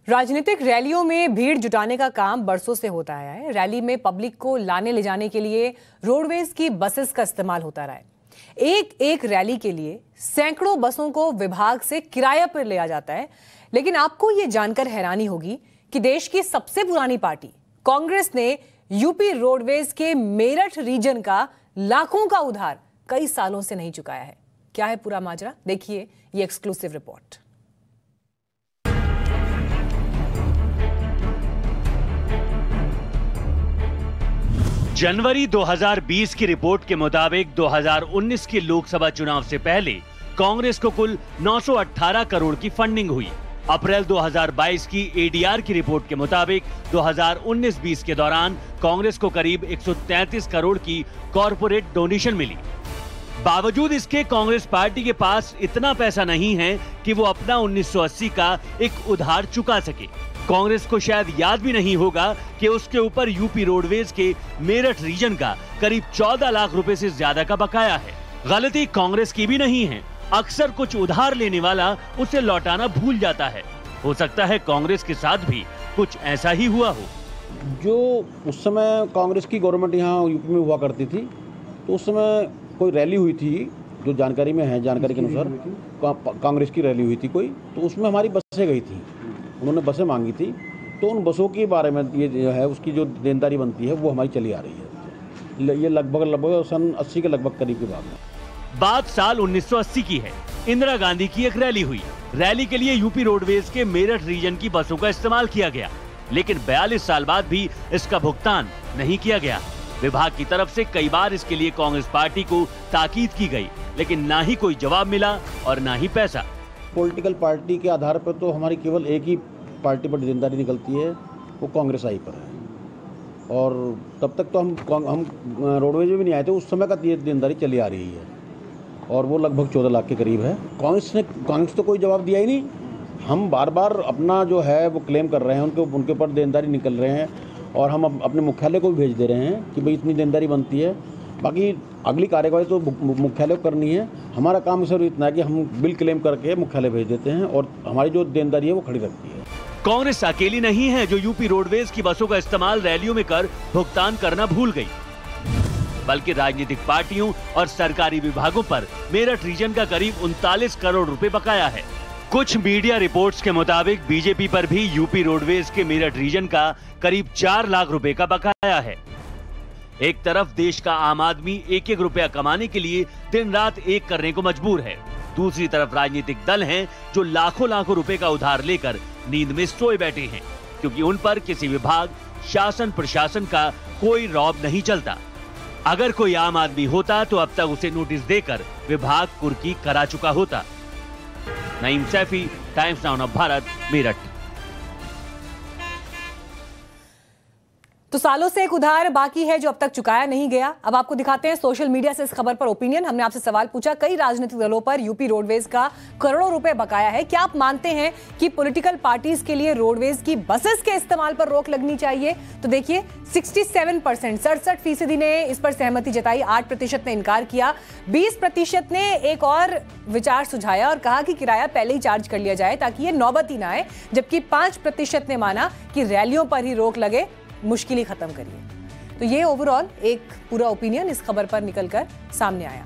राजनीतिक रैलियों में भीड़ जुटाने का काम बरसों से होता आया है। रैली में पब्लिक को लाने ले जाने के लिए रोडवेज की बसेस का इस्तेमाल होता रहा है। एक एक रैली के लिए सैकड़ों बसों को विभाग से किराए पर लिया जाता है। लेकिन आपको यह जानकर हैरानी होगी कि देश की सबसे पुरानी पार्टी कांग्रेस ने यूपी रोडवेज के मेरठ रीजन का लाखों का उधार कई सालों से नहीं चुकाया है। क्या है पूरा माजरा, देखिए ये एक्सक्लूसिव रिपोर्ट। जनवरी 2020 की रिपोर्ट के मुताबिक 2019 के लोकसभा चुनाव से पहले कांग्रेस को कुल 918 करोड़ की फंडिंग हुई। अप्रैल 2022 की एडीआर की रिपोर्ट के मुताबिक 2019-20 के दौरान कांग्रेस को करीब 133 करोड़ की कॉरपोरेट डोनेशन मिली। बावजूद इसके कांग्रेस पार्टी के पास इतना पैसा नहीं है कि वो अपना 1980 का एक उधार चुका सके। कांग्रेस को शायद याद भी नहीं होगा कि उसके ऊपर यूपी रोडवेज के मेरठ रीजन का करीब 14 लाख रुपए से ज्यादा का बकाया है। गलती कांग्रेस की भी नहीं है, अक्सर कुछ उधार लेने वाला उसे लौटाना भूल जाता है। हो सकता है कांग्रेस के साथ भी कुछ ऐसा ही हुआ हो। जो उस समय कांग्रेस की गवर्नमेंट यहाँ यूपी में हुआ करती थी, तो उस समय कोई रैली हुई थी, जो जानकारी में है, जानकारी के अनुसार कांग्रेस की रैली हुई थी कोई, तो उसमें हमारी बसें गई थी, उन्होंने बसें मांगी थी। तो उन बसों के बारे में ये जो है उसकी जो देनदारी बनती है वो हमारी चली आ रही है। ये लगभग सन 80 के लगभग करीब की बात है। बात साल 1980 की है। इंदिरा गांधी की एक रैली हुई। रैली के लिए यूपी रोडवेज के मेरठ रीजन की बसों का इस्तेमाल किया गया, लेकिन 42 साल बाद भी इसका भुगतान नहीं किया गया। विभाग की तरफ से कई बार इसके लिए कांग्रेस पार्टी को ताकीद की गई, लेकिन ना ही कोई जवाब मिला और ना ही पैसा। पॉलिटिकल पार्टी के आधार पर तो हमारी केवल एक ही पार्टी पर देनदारी निकलती है, वो कांग्रेस आई पर है। और तब तक तो हम रोडवेज में भी नहीं आए थे, उस समय का ये देनदारी चली आ रही है और वो लगभग 14 लाख के करीब है। कांग्रेस तो कोई जवाब दिया ही नहीं। हम बार बार अपना जो है वो क्लेम कर रहे हैं, उनके ऊपर देनदारी निकल रहे हैं और हम अपने मुख्यालय को भी भेज दे रहे हैं कि भाई इतनी देनदारी बनती है। बाकी अगली कार्यवाही तो मुख्यालय को करनी है। हमारा काम सिर्फ इतना है कि हम बिल क्लेम करके मुख्यालय भेज देते हैं और हमारी जो देनदारी है वो खड़ी रखती है। कांग्रेस अकेली नहीं है जो यूपी रोडवेज की बसों का इस्तेमाल रैलियों में कर भुगतान करना भूल गई, बल्कि राजनीतिक पार्टियों और सरकारी विभागों पर मेरठ रीजन का करीब 39 करोड़ रुपए बकाया है। कुछ मीडिया रिपोर्ट्स के मुताबिक बीजेपी पर भी यूपी रोडवेज के मेरठ रीजन का करीब 4 लाख रुपए का बकाया है। एक तरफ देश का आम आदमी एक एक रुपया कमाने के लिए दिन रात एक करने को मजबूर है, दूसरी तरफ राजनीतिक दल हैं जो लाखों लाखों रुपए का उधार लेकर नींद में सोए बैठे हैं, क्योंकि उन पर किसी विभाग, शासन प्रशासन का कोई रौब नहीं चलता। अगर कोई आम आदमी होता तो अब तक उसे नोटिस देकर विभाग कुर्की करा चुका होता। Naeem Saifi, Times Now of Bharat, Meerut. तो सालों से एक उधार बाकी है जो अब तक चुकाया नहीं गया। अब आपको दिखाते हैं सोशल मीडिया से इस खबर पर ओपिनियन। हमने आपसे सवाल पूछा, कई राजनीतिक दलों पर यूपी रोडवेज का करोड़ों रुपए बकाया है। क्या आप मानते हैं कि पॉलिटिकल पार्टीज के लिए रोडवेज की बसेस के इस्तेमाल पर रोक लगनी चाहिए? तो देखिए 67%, 67% ने इस पर सहमति जताई, 8% ने इनकार किया, 20% ने एक और विचार सुझाया और कहा कि किराया पहले ही चार्ज कर लिया जाए ताकि ये नौबत ही ना आए, जबकि 5% ने माना कि रैलियों पर ही रोक लगे, मुश्किल ही खत्म करिए। तो ये ओवरऑल एक पूरा ओपिनियन इस खबर पर निकलकर सामने आया।